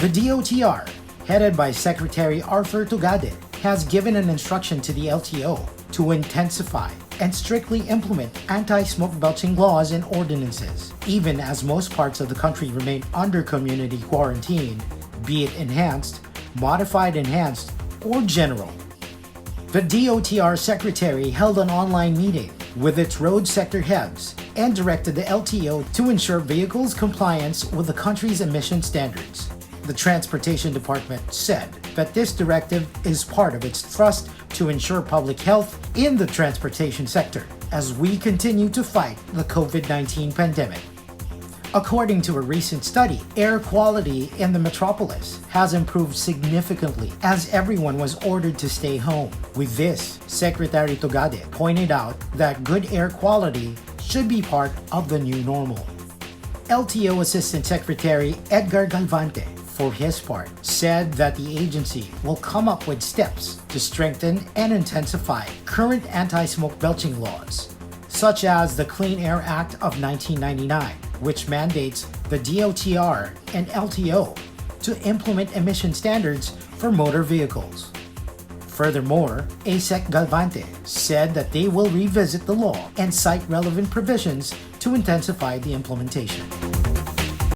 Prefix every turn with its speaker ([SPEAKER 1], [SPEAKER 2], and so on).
[SPEAKER 1] The DOTr, headed by Secretary Arthur Tugade, has given an instruction to the LTO to intensify and strictly implement anti-smoke belching laws and ordinances, even as most parts of the country remain under community quarantine, be it enhanced, modified enhanced, or general. The DOTr Secretary held an online meeting with its road sector heads and directed the LTO to ensure vehicles' compliance with the country's emission standards. The Transportation Department said that this directive is part of its thrust to ensure public health in the transportation sector as we continue to fight the COVID-19 pandemic. According to a recent study, air quality in the metropolis has improved significantly as everyone was ordered to stay home. With this, Secretary Tugade pointed out that good air quality should be part of the new normal. LTO Assistant Secretary Edgar Galvante, for his part, said that the agency will come up with steps to strengthen and intensify current anti-smoke belching laws, such as the Clean Air Act of 1999, which mandates the DOTr and LTO to implement emission standards for motor vehicles. Furthermore, ASEC Galvante said that they will revisit the law and cite relevant provisions to intensify the implementation.